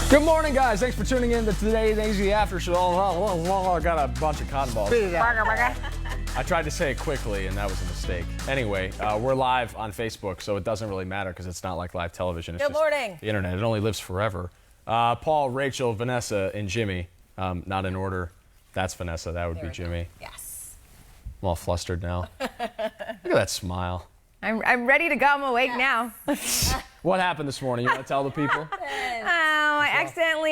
Good morning, guys. Thanks for tuning in to today's AZ After Show. I got a bunch of cotton balls. I tried to say it quickly, and that was a mistake. Anyway, we're live on Facebook, so it doesn't really matter because it's not like live television. It's Good morning. Just the internet. It only lives forever. Paul, Rachel, Vanessa, and Jimmy. Not in order. That's Vanessa. That would be Jimmy. Yes. I'm all flustered now. Look at that smile. I'm ready to go. I'm awake now. What happened this morning? You want to tell the people?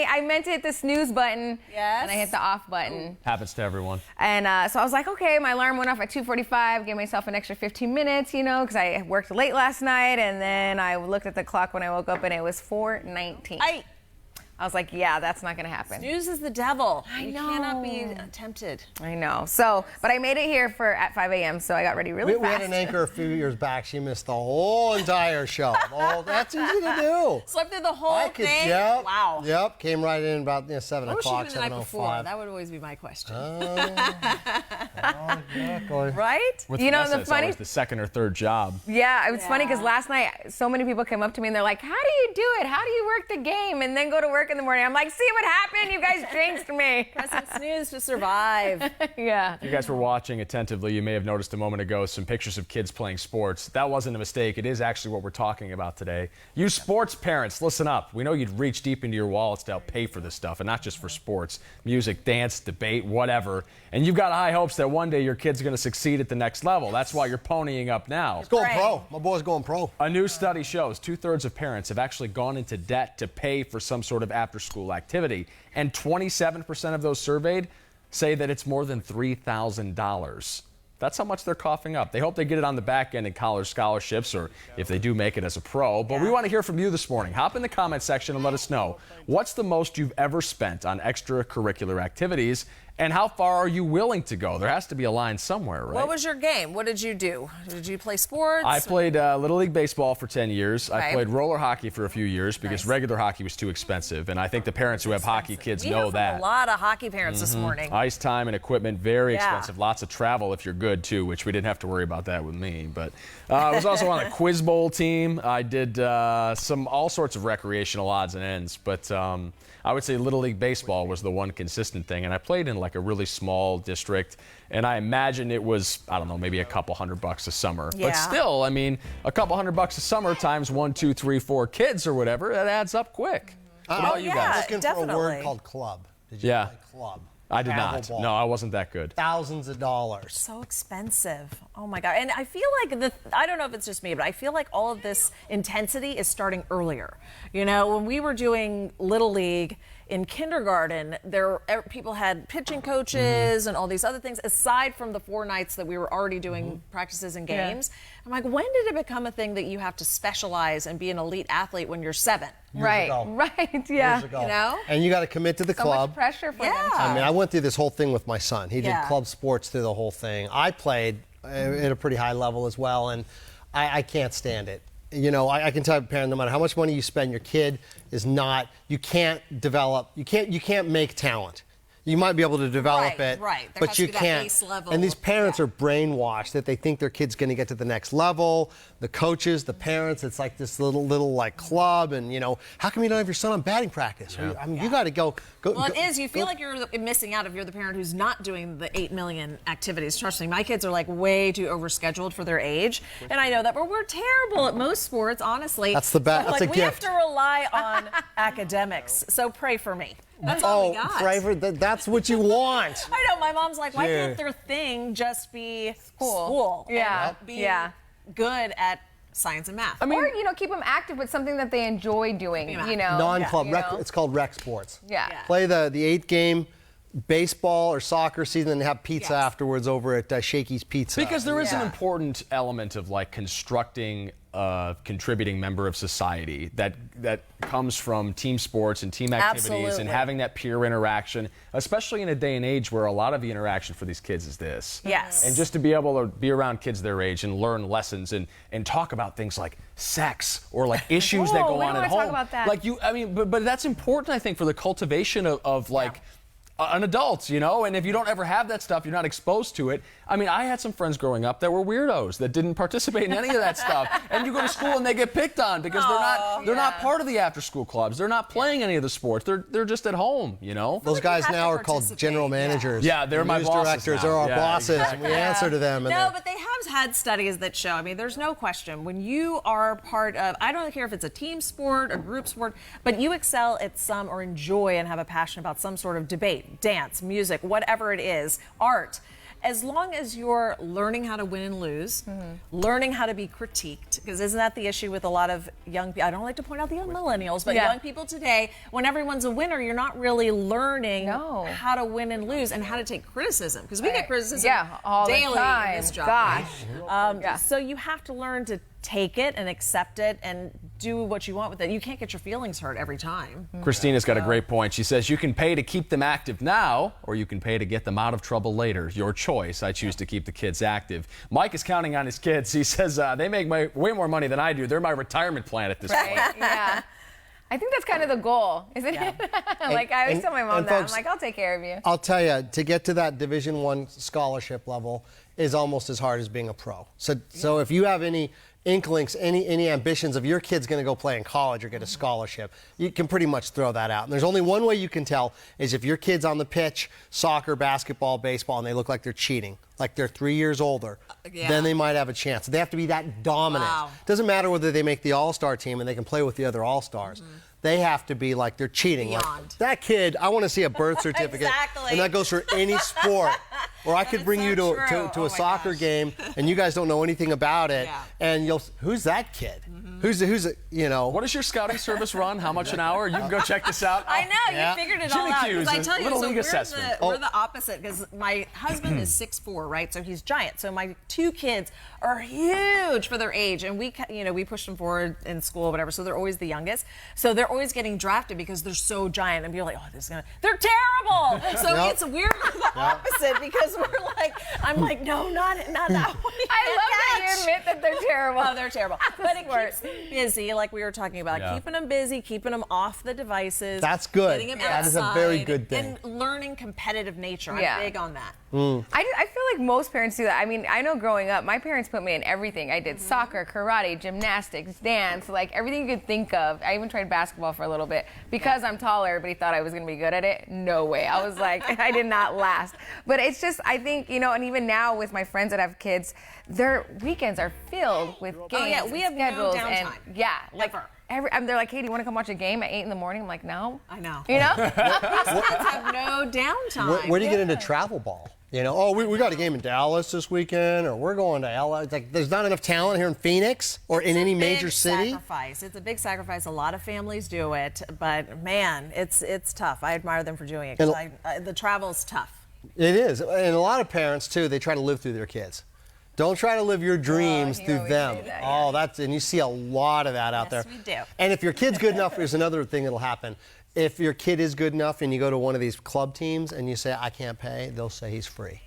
I meant to hit the snooze button. Yes. And I hit the off button. Happens to everyone. And so I was like, okay, my alarm went off at 2:45. Gave myself an extra 15 minutes, because I worked late last night. And then I looked at the clock when I woke up, and it was 4:19. I was like, yeah, that's not going to happen. Snooze is the devil. I know. You cannot be tempted. I know. But I made it here at 5 a.m., so I got ready really fast. We had an anchor a few years back. She missed the whole entire show. Oh, that's easy to do. Slept through the whole thing? Yep. Wow. Yep. Came right in about 7 What was she o'clock, doing the night before? 7:05. That would always be my question. Exactly. Right? With You know, Vanessa, the it's funny- always the second or third job. Yeah, it was funny because last night so many people came up to me and they're like, how do you do it? How do you work the game and then go to work in the morning? I'm like, see what happened? You guys jinxed me. Pressing snooze to survive. Yeah. If you guys were watching attentively, you may have noticed a moment ago some pictures of kids playing sports. That wasn't a mistake. It is actually what we're talking about today. You sports parents, listen up. We know you'd reach deep into your wallets to help pay for this stuff, and not just for sports, music, dance, debate, whatever. And you've got high hopes that one day your kid's going to succeed at the next level. That's why you're ponying up now. He's going pro. My boy's going pro. A new study shows 2/3 of parents have actually gone into debt to pay for some sort of after-school activity. And 27% of those surveyed say that it's more than $3,000. That's how much they're coughing up. They hope they get it on the back end in college scholarships or if they do make it as a pro. But we want to hear from you this morning. Hop in the comment section and let us know. What's the most you've ever spent on extracurricular activities? And how far are you willing to go? There has to be a line somewhere, right? What was your game? What did you do? Did you play sports? I played Little League Baseball for 10 years. I Okay. played roller hockey for a few years because regular hockey was too expensive. And I think the parents who have hockey kids We know heard from that. a lot of hockey parents this morning. Ice time and equipment, very Yeah. expensive. Lots of travel if you're good, too, which we didn't have to worry about that with me. But I was also on a quiz bowl team. I did all sorts of recreational odds and ends. But I would say Little League Baseball was the one consistent thing. And I played in like a really small district. And I imagine it was, I don't know, maybe a couple $100 a summer. Yeah. But still, I mean, a couple $100 a summer times 1, 2, 3, 4 kids or whatever, that adds up quick. What about you yeah. guys? Looking for a definitely. word called club. Did you Yeah. play club? I did Travel not. ball. No, I wasn't that good. Thousands of dollars. So expensive. Oh my God. And I feel like I don't know if it's just me, but I feel like all of this intensity is starting earlier. When we were doing Little League in kindergarten, people had pitching coaches and all these other things, aside from the 4 nights that we were already doing practices and games. I'm like, when did it become a thing that you have to specialize and be an elite athlete when you're 7? Right. ago. Right. Yeah. Years ago. You know? And you got to commit to the So club. much pressure for them. Yeah. too. I mean, I went through this whole thing with my son. He did Yeah. club sports through the whole thing. I played at a pretty high level as well, and I can't stand it. I can tell a parent, no matter how much money you spend, your kid is not, you can't develop, you can't make talent. You might be able to develop it, right. There but has you to be that can't. base level. And these parents Yeah. are brainwashed that they think their kid's going to get to the next level. The coaches, the parents, it's like this little like club, and how come you don't have your son on batting practice? I mean, you got to go. Well, it is. You feel like you're missing out if you're the parent who's not doing the 8 million activities. Trust me, my kids are like way too overscheduled for their age, and I know that. But we're terrible at most sports, honestly. That's the best. So, That's a we have gift. to rely on academics. So pray for me. That's all we got. private. That's what you want. I know. My mom's like, why Yeah. can't their thing just be school? Yeah. And be Yeah. good at science and math. Or, keep them active with something that they enjoy doing, Non-club. you know? It's called rec sports. Yeah. Yeah. Play the 8-game baseball or soccer season and have pizza Yes. afterwards over at Shakey's Pizza. Because there is an Yeah. important element of like constructing a contributing member of society that comes from team sports and team activities Absolutely. and having that peer interaction, especially in a day and age where a lot of the interaction for these kids is this. Yes. And just to be able to be around kids their age and learn lessons and talk about things like sex or like issues that Whoa, go we on don't at wanna home. talk about that. Like but that's important, I think, for the cultivation of like an adult, you know, and if you don't ever have that stuff, you're not exposed to it. I mean, I had some friends growing up that were weirdos that didn't participate in any of that stuff. And you go to school and they get picked on because they're not part of the after school clubs. They're not playing any of the sports. They're just at home, you know. Those guys now are called general managers. Yeah, they're my news bosses directors. now. They're our Yeah, bosses, exactly. and we answer to them. And No, but they have had studies that show, I mean, there's no question, when you are part of, I don't care if it's a team sport, a group sport, but you excel at some or enjoy and have a passion about some sort of debate, dance, music, whatever it is, art. As long as you're learning how to win and lose, learning how to be critiqued, because isn't that the issue with a lot of young people? I don't like to point out the young millennials, but young people today, when everyone's a winner, you're not really learning how to win and lose and how to take criticism, because we get criticism all daily the time. in this job. Gosh. So you have to learn to take it and accept it and do what you want with it. You can't get your feelings hurt every time. Christina's got a great point. She says you can pay to keep them active now, or you can pay to get them out of trouble later. Your choice. I choose to keep the kids active. Mike is counting on his kids. He says they make way more money than I do. They're my retirement plan at this point. Yeah. I think that's kind of the goal, isn't it? Like I always tell my mom that. folks, I'm like, I'll take care of you. I'll tell you, to get to that Division I scholarship level is almost as hard as being a pro. So if you have any inklings, any ambitions of your kid's going to go play in college or get a scholarship, you can pretty much throw that out. And there's only one way you can tell is if your kid's on the pitch, soccer, basketball, baseball, and they look like they're cheating, like they're 3 years older, then they might have a chance. They have to be that dominant. Doesn't matter whether they make the all-star team and they can play with the other all-stars. They have to be like they're cheating. Like, that kid, I want to see a birth certificate. And that goes for any sport. Or I could bring you to a soccer game and you guys don't know anything about it. And who's that kid? Who's you know? What does your scouting service run? How much an hour? You can go check this out. I know, you figured it all out. Jimmy Because I tell you, Little so League assessment. we're the opposite, because my husband is 6'4", right? So he's giant. So my two kids are huge for their age, and we push them forward in school, whatever. So they're always the youngest. So they're always getting drafted because they're so giant, and you're like, oh, they're terrible. So it's weirdly the opposite, because I'm like, no, not that one. I love that you admit that they're terrible. Oh, they're terrible. But it keeps them busy, like we were talking about, keeping them busy, keeping them off the devices. That's good. Getting them That is outside, a very good thing. and learning competitive nature. I'm big on that. I feel like most parents do that. I mean, I know growing up, my parents put me in everything. I did soccer, karate, gymnastics, dance, like everything you could think of. I even tried basketball for a little bit. Because I'm taller, everybody thought I was going to be good at it. No way. I was like, I did not last. But it's just, I think, and even now with my friends that have kids, their weekends are filled with games. We have schedules no downtime. They're like, hey, do you want to come watch a game at 8 in the morning? I'm like, no. I know. You know? These kids have no downtime. Where do you get into travel ball? We got a game in Dallas this weekend, or we're going to LA. It's like there's not enough talent here in Phoenix or in any major city. It's a big sacrifice. A lot of families do it, but man, it's tough. I admire them for doing it, because the travel's tough. It is, and a lot of parents too. They try to live through their kids. Don't try to live your dreams through them. And you see a lot of that out there. Yes, we do. And if your kid's good enough, there's another thing that'll happen. If your kid is good enough and you go to one of these club teams and you say, I can't pay, they'll say he's free.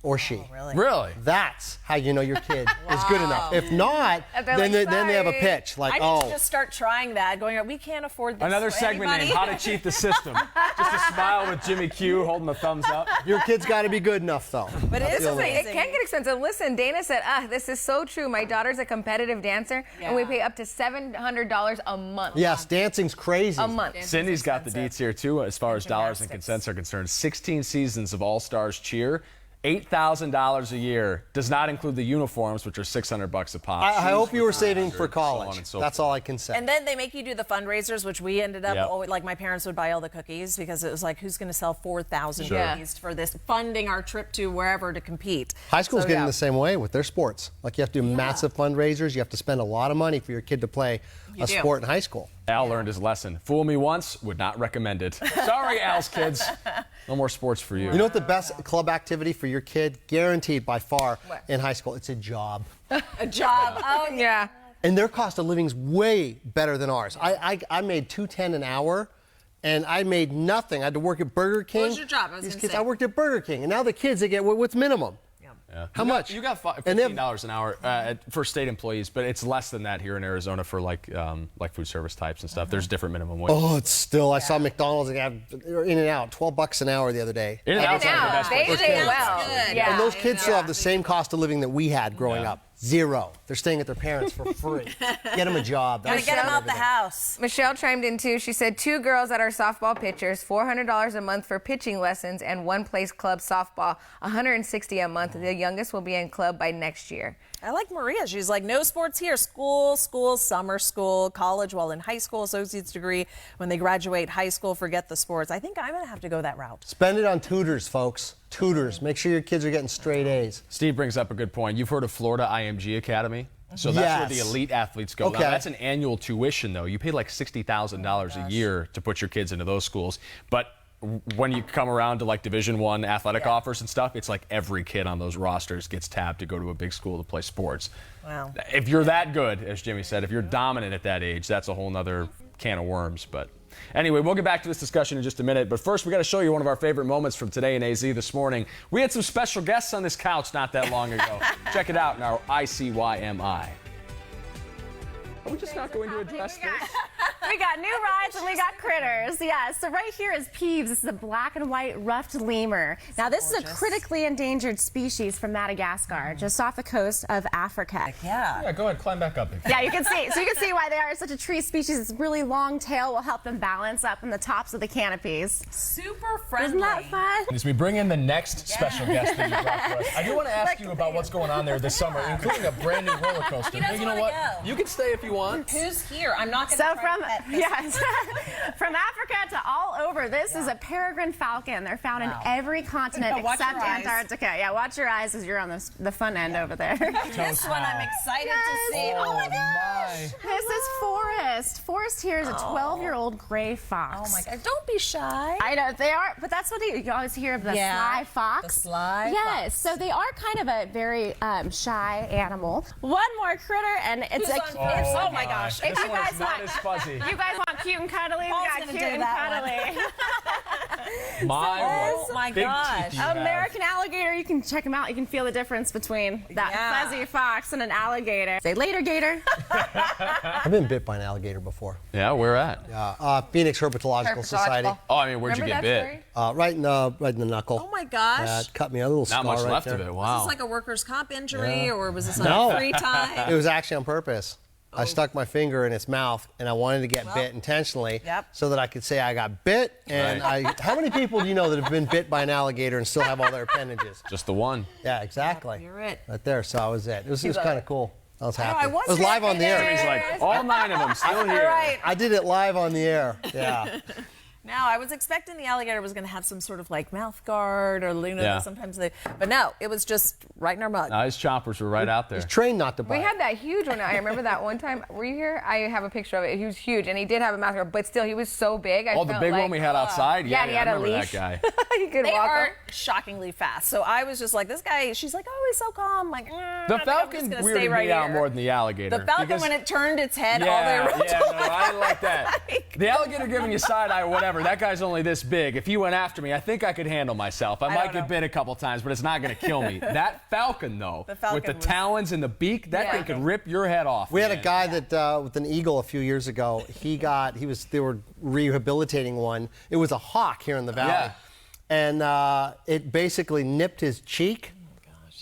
Or she. Really? That's how you know your kid is good enough. If not, then they have a pitch. Like, I need to just start trying that. We can't afford this. Another for segment anybody. named How to Cheat the System. Just a smile with Jimmy Q holding the thumbs up. Your kid's got to be good enough, though. But it is amazing. It can get expensive. Listen, Dana said, this is so true. My daughter's a competitive dancer, and we pay up to $700 a month. Yes, dancing's crazy. A month. Cindy's got the deets here, too, as far as dollars and consents are concerned. 16 seasons of All-Stars cheer. $8,000 a year does not include the uniforms, which are $600 a pop. I hope you were saving for college. That's all I can say. And then they make you do the fundraisers, which we ended up, like my parents would buy all the cookies, because it was like, who's going to sell 4,000 cookies for this, funding our trip to wherever to compete. High school's getting the same way with their sports. Like, you have to do massive fundraisers. You have to spend a lot of money for your kid to play a sport in high school. Al learned his lesson. Fool me once, would not recommend it. Sorry, Al's kids. No more sports for you. You know what the best club activity for your kid, guaranteed by far, in high school? It's a job. A job. Oh, yeah. And their cost of living's way better than ours. I made $2.10 an hour, and I made nothing. I had to work at Burger King. What was your job? I worked at Burger King, and now the kids, they get what's minimum. Yeah. How much? You got And they have- $15 an hour for state employees, but it's less than that here in Arizona for like food service types and stuff. There's different minimum wage. Oh, it's still. I saw McDonald's. They have In-N-Out, $12 an hour the other day. In-N-Out's like the best they place. pay well. good. Yeah. And those kids still have the same cost of living that we had growing up. Zero. They're staying at their parents for free. Get them a job. Gotta That's get them out the everything. house. Michelle chimed in too. She said 2 girls that are softball pitchers, $400 a month for pitching lessons, and 1 place club softball, $160 a month. The youngest will be in club by next year. I like Maria. She's like, no sports here. School, summer school, college while in high school, associate's degree. When they graduate high school, forget the sports. I think I'm going to have to go that route. Spend it on tutors, folks. Tutors. Make sure your kids are getting straight A's. Steve brings up a good point. You've heard of Florida IMG Academy? So that's where the Yes. elite athletes go. Okay. Now, that's an annual tuition, though. You pay like $60,000 a year to put your kids into those schools. But when you come around to like Division I athletic offers and stuff, it's like every kid on those rosters gets tapped to go to a big school to play sports. Wow. If you're that good, as Jimmy said, if you're dominant at that age, that's a whole nother can of worms. But anyway, we'll get back to this discussion in just a minute. But first, we got to show you one of our favorite moments from today in AZ this morning. We had some special guests on this couch not that long ago. Check it out in our ICYMI. Are we just not going to address this? We got new rides and we got critters. Yeah, so right here is Peeves. This is a black and white ruffed lemur. Now, this is a critically endangered species from Madagascar, just off the coast of Africa. Yeah. Go ahead, climb back up. Yeah, you can see. So you can see why they are such a tree species. This really long tail will help them balance up on the tops of the canopies. Super friendly. Isn't that fun? As we bring in the next special guest that you brought for us, I do want to ask you about what's going on there this summer, including a brand new roller coaster. doesn't You know wanna what? go. You can stay if you want. Who's here? I'm not going So to from from Africa to all over, this is a peregrine falcon. They're found in every continent Watch except your eyes. Antarctica. Yeah, watch your eyes as you're on the fun end over there. This one I'm excited to see. Oh my gosh. This is Forrest. Forrest here is a 12-year-old gray fox. Oh my God. Don't be shy. I know they are, but that's what you always hear of the sly fox. The sly Yes, so they are kind of a very shy animal. One more critter, and it's Who's on first? Oh my gosh. If you guys not want, as fuzzy. you guys want cute and cuddly, Paul's we got gonna cute do and that cuddly. Oh my big gosh. teeth you have. American alligator, you can check them out. You can feel the difference between that Yeah. fuzzy fox and an alligator. Say later, gator. I've been bit by an alligator before. Yeah, where at? Phoenix Herpetological Society. Oh, I mean, where'd you Remember get that bit? story? Right in the knuckle. Oh my gosh. Yeah, it cut me a little Not scar much right left there. of it. Is Wow. this like a workers' comp injury, or was this No. like free time? It was actually on purpose. I stuck my finger in its mouth, and I wanted to get bit intentionally Yep. so that I could say I got bit. And how many people do you know that have been bit by an alligator and still have all their appendages? Just the one. Yeah, exactly. You're it. Right there. So I was it. It was kind of cool. I was happy. I was was live on the air. He's like, all 9 of them still here. Right. I did it live on the air. Yeah. Now, I was expecting the alligator was going to have some sort of like mouth guard or Yeah. sometimes but no, it was just right in our mug. His choppers were right out there. He's trained not to bite. We had that huge one. I remember that one time. Were you here? I have a picture of it. He was huge, and he did have a mouth guard, but still, he was so big. I Oh, the felt big like, one we had outside? Yeah, and he had I a remember leash. that guy. he could They walk are him. shockingly fast. So I was just like, this guy, she's like, oh, he's so calm. I'm like, The I think I'm falcon just gonna weirded stay right me out here. more than the alligator. The falcon, because- when it turned its head all the way around. Yeah, no, I didn't like that. The alligator giving you side eye or whatever, that guy's only this big. If he went after me, I think I could handle myself. I might don't get know. bit a couple times, but it's not going to kill me. That falcon, though, falcon with the was- talons and the beak, that thing could rip your head off. We had a man. guy that with an eagle a few years ago. They were rehabilitating one. It was a hawk here in the valley, Yeah. and it basically nipped his cheek,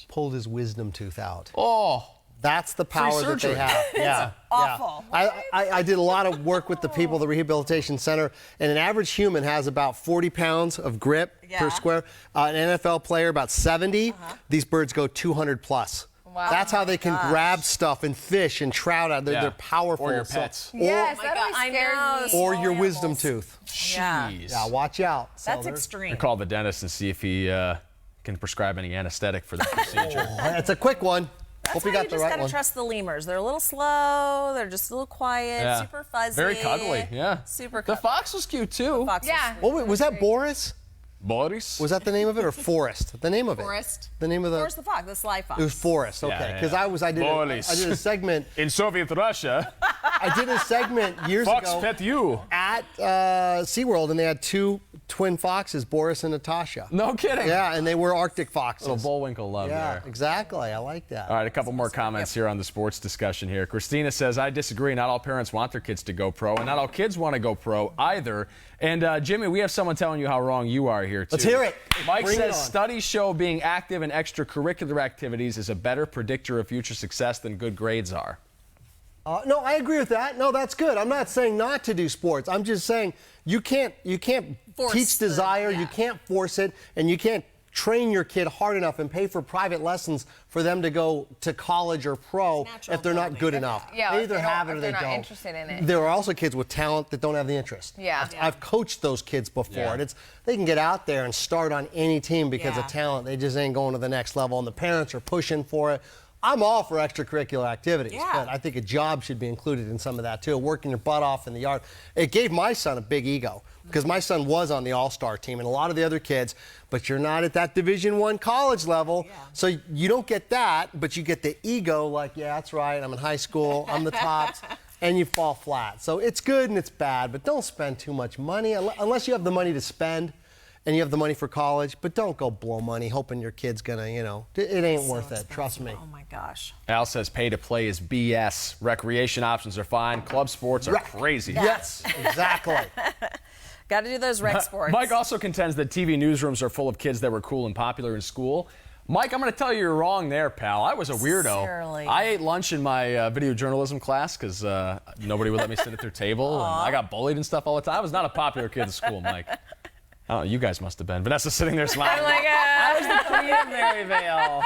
pulled his wisdom tooth out. Oh. That's the power that surgery. they have. Yeah, awful. Yeah. I did a lot of work with the people at the rehabilitation center, and an average human has about 40 pounds of grip per Yeah. square. An NFL player about 70. These birds go 200 plus. Wow. That's how they can grab stuff and fish and trout out. They're powerful. Or your So- pets. Yes, my that God, always I scares know. me. or your Small wisdom animals. tooth. Yeah. Jeez. Yeah, watch out. So That's there's- extreme. Call the dentist and see if he can prescribe any anesthetic for the procedure. It's a quick one. That's Hope you why got you the just right gotta one. trust the lemurs. They're a little slow. They're just a little quiet, Yeah. super fuzzy. Very cuddly, yeah. Super The cuddly. fox was cute, too. Fox Yeah. Was that Boris? Boris? Was that the name of it or Forrest? The name of it. Forrest. The name of the. Where's the fox? The sly fox. It was Forrest. Okay, Yeah, because yeah. I did Boris. a segment. In Soviet Russia, I did a segment years fox ago pet you. at SeaWorld, and they had two twin foxes, Boris and Natasha. No kidding. Yeah, and they were Arctic foxes. Little Bullwinkle love Yeah, there. exactly. I like that. All right, a couple more comments here on the sports discussion here. Christina says, I disagree. Not all parents want their kids to go pro, and not all kids want to go pro either. And Jimmy, we have someone telling you how wrong you are here, too. Let's hear it. Mike Bring it says, on. studies show being active in extracurricular activities is a better predictor of future success than good grades are. No, I agree with that. No, that's good. I'm not saying not to do sports. I'm just saying you can't Force teach the- desire, yeah. you can't force it, and you can't train your kid hard enough and pay for private lessons for them to go to college or pro Natural if they're not ability. good enough. Yeah, they if either they don't- have it if or they're they not don't. interested in it. There are also kids with talent that don't have the interest. Yeah. I've coached those kids before. Yeah. And they can get out there and start on any team because Yeah. of talent. They just ain't going to the next level, and the parents are pushing for it. I'm all for extracurricular activities, Yeah. but I think a job should be included in some of that too. Working your butt off in the yard. It gave my son a big ego because my son was on the all-star team and a lot of the other kids, but you're not at that Division I college level, so you don't get that, but you get the ego like, yeah, that's right, I'm in high school, I'm the tops, and you fall flat. So it's good and it's bad, but don't spend too much money unless you have the money to spend. And you have the money for college, but don't go blow money hoping your kid's gonna, it ain't worth it. Trust me. Oh my gosh. Al says pay to play is BS. Recreation options are fine. Club sports are crazy. Yes, exactly. Got to do those rec sports. Mike also contends that TV newsrooms are full of kids that were cool and popular in school. Mike, I'm going to tell you you're wrong there, pal. I was a weirdo. Sincerely. I ate lunch in my video journalism class because nobody would let me sit at their table, and I got bullied and stuff all the time. I was not a popular kid in school, Mike. Oh, you guys must have been. Vanessa's sitting there smiling. Oh my God. I was the queen of Maryvale.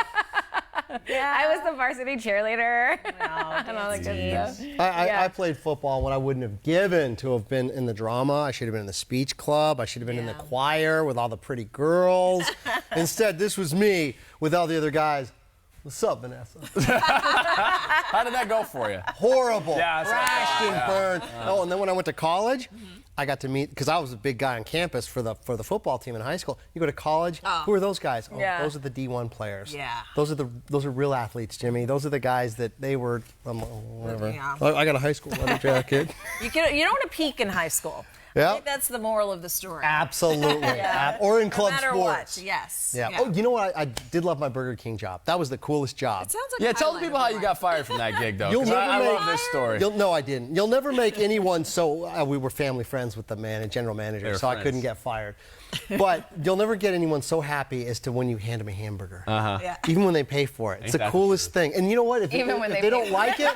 I was the varsity cheerleader. Oh, and all that good stuff. I played football when I wouldn't have given to have been in the drama. I should have been in the speech club. I should have been in the choir with all the pretty girls. Instead, this was me with all the other guys. What's up, Vanessa? How did that go for you? Horrible. Yeah, it's Crashed and burned. Oh, and then when I went to college, I got to meet, because I was a big guy on campus for the football team in high school. You go to college, who are those guys? Oh, Yeah. those are the D1 players. Yeah. Those are real athletes, Jimmy. Those are the guys that they were, whatever. Yeah. I got a high school leather jacket. You don't want to peak in high school. Yeah. I think that's the moral of the story. Absolutely. Or in club no matter sports. what, yes. Yeah. Oh, you know what? I did love my Burger King job. That was the coolest job. It sounds like Yeah, a tell the highlight people of how my you got life. fired from that gig, though. You'll 'cause never I make- love this story. No, I didn't. You'll never make anyone so. We were family friends with the general manager, were so I friends. couldn't get fired. But you'll never get anyone so happy as to when you hand them a hamburger. Yeah. Even when they pay for it. It's the that coolest thing. And you know what? If Even when if they they pay don't for like it,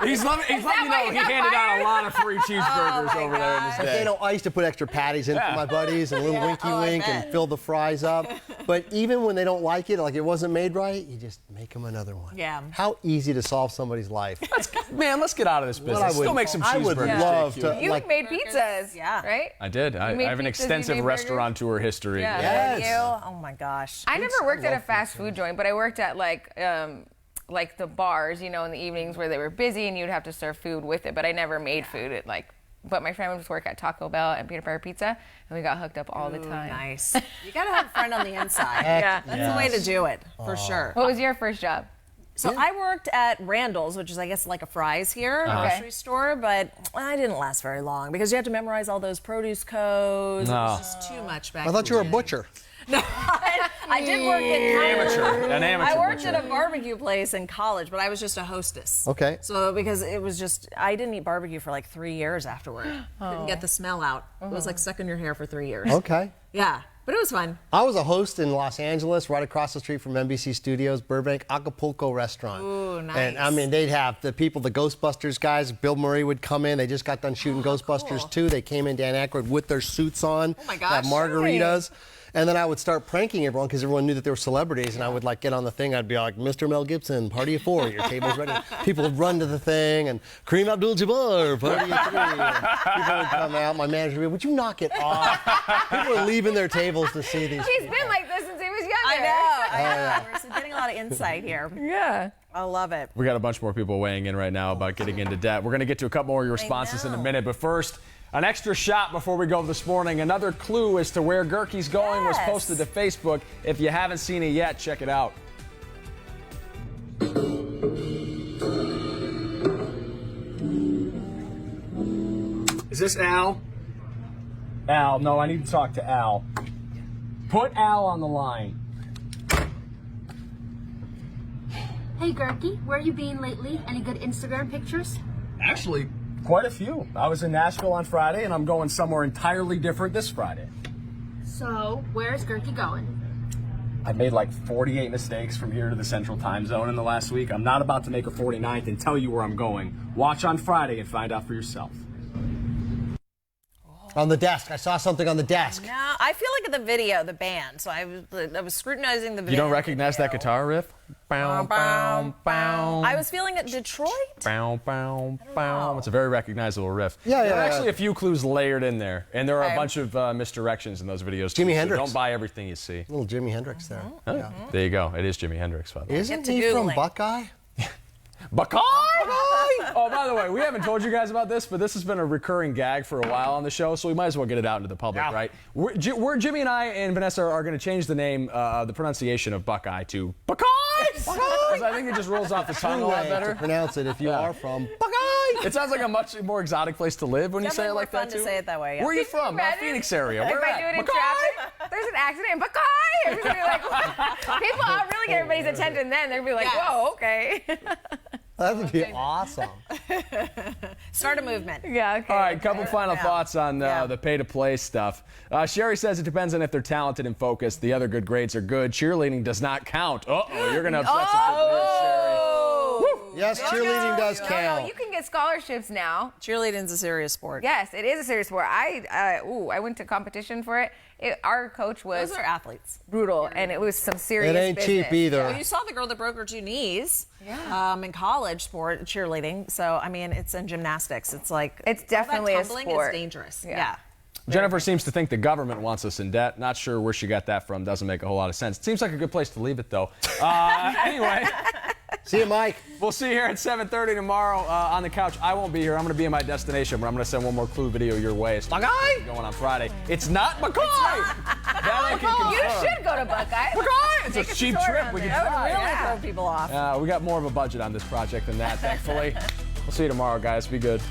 He's letting you know he handed out a lot of free cheeseburgers over there in his if day. they don't, I used to put extra patties in Yeah. for my buddies and a little winky Oh, I wink and bet. fill the fries up. But even when they don't like it, like it wasn't made right, you just make them another one. Yeah. How easy to solve somebody's life. Man, let's get out of this Well, business. Still make some I would cheeseburgers. love JQ. to. You like, made pizzas, Yeah. right? I did. I made have an pizzas, you extensive made burgers? restaurateur history. Yeah. Yes. You? Oh my gosh. I never worked at a fast food joint, but I worked at like the bars, in the evenings where they were busy and you'd have to serve food with it. But I never made food. But my friend would just work at Taco Bell and Peanut Butter Pizza, and we got hooked up all the time. Nice. You got to have a friend on the inside. Yeah. That's the way to do it, for sure. What was your first job? So I worked at Randall's, which is, I guess, like a Fry's here, grocery store, but I didn't last very long because you had to memorize all those produce codes. It was just too much back I thought in you were a the day. butcher. No, I did work An amateur I worked butcher. at a barbecue place in college, but I was just a hostess. Okay. So because it was just, I didn't eat barbecue for like 3 years afterward. Didn't get the smell out. It was like stuck in your hair for 3 years. Okay. Yeah, but it was fun. I was a host in Los Angeles, right across the street from NBC Studios, Burbank, Acapulco restaurant. Ooh, nice. And I mean, they'd have the people, the Ghostbusters guys. Bill Murray would come in. They just got done shooting Ghostbusters 2. They came in, Dan Aykroyd, with their suits on. Oh my gosh. Have margaritas. And then I would start pranking everyone because everyone knew that they were celebrities. And I would like get on the thing. I'd be like, Mr. Mel Gibson, party of 4, your table's ready. People would run to the thing. And Kareem Abdul-Jabbar, party of 3. And people would come out. My manager would be, would you knock it off? People are leaving their tables to see these. He's been like this since he was younger. I know. We're getting a lot of insight here. Yeah. I love it. We got a bunch more people weighing in right now about getting into debt. We're going to get to a couple more of your responses in a know. minute, but first, an extra shot before we go this morning. Another clue as to where Gerke's going was Yes. posted to Facebook. If you haven't seen it yet, check it out. Is this Al? Al, no, I need to talk to Al. Put Al on the line. Hey Gerke, where you been lately? Any good Instagram pictures? Actually, quite a few. I was in Nashville on Friday, and I'm going somewhere entirely different this Friday. So, where's Gerke going? I made like 48 mistakes from here to the Central Time Zone in the last week. I'm not about to make a 49th and tell you where I'm going. Watch on Friday and find out for yourself. On the desk. I saw something on the desk. No, I feel like in the video, the band. So I was scrutinizing the video. You don't recognize that guitar riff? Bow, bow, bow. I was feeling it Detroit. Bow, bow, bow. It's a very recognizable riff. Yeah, There are yeah. actually a few clues layered in there, and there are Okay. a bunch of misdirections in those videos. Jimi too, so Hendrix. don't buy everything you see. Little Jimi Hendrix there. Yeah. There you go. It is Jimi Hendrix, by the way. Isn't to he from Googling. Buckeye? Buckeye! Oh, by the way, we haven't told you guys about this, but this has been a recurring gag for a while on the show, so we might as well get it out into the public, Yeah. right? We're Jimmy and I and Vanessa are going to change the name, the pronunciation of Buckeye to Buckeye! Because I think it just rolls off the tongue a lot Way better. to pronounce it if you Yeah. are from Buckeye. It sounds like a much more exotic place to live when you say it Definitely like more that fun too. to say it that way, yeah. Where are you Can you from? imagine Phoenix area. If Where I at? do it in Buckeye! traffic, there's an accident, Buckeye! Everybody like, people, I'll really get everybody's attention then. They'll be like, Yes. whoa, okay. That would be awesome. Start a movement. Yeah, okay. All right, couple final Yeah. thoughts on Yeah. the pay-to-play stuff. Sherry says it depends on if they're talented and focused. The other good grades are good. Cheerleading does not count. Uh-oh, you're going to upset some people here, Sherry. Yes, cheerleading does No, count. you can get scholarships now. Cheerleading's a serious sport. Yes, it is a serious sport. I went to competition for it. Our coach was Those are athletes. brutal, and it was some serious It ain't business. cheap either. Well, you saw the girl that broke her 2 knees in college sport, cheerleading. So, I mean, it's in gymnastics. It's like, It's all that definitely a tumbling sport. is dangerous. Yeah. Yeah. Jennifer seems to think the government wants us in debt. Not sure where she got that from. Doesn't make a whole lot of sense. Seems like a good place to leave it, though. Anyway, See you, Mike. we'll see you here at 7:30 tomorrow on the couch. I won't be here. I'm going to be in my destination, but I'm going to send one more clue video your way. It's Buckeye going on Friday. It's not Buckeye. That I can You confirm. should go to Buckeye. Buckeye. It's a Take us cheap tour trip. around We there. can That would fly. really Really throw people off. We got more of a budget on this project than that, thankfully. We'll see you tomorrow, guys. Be good.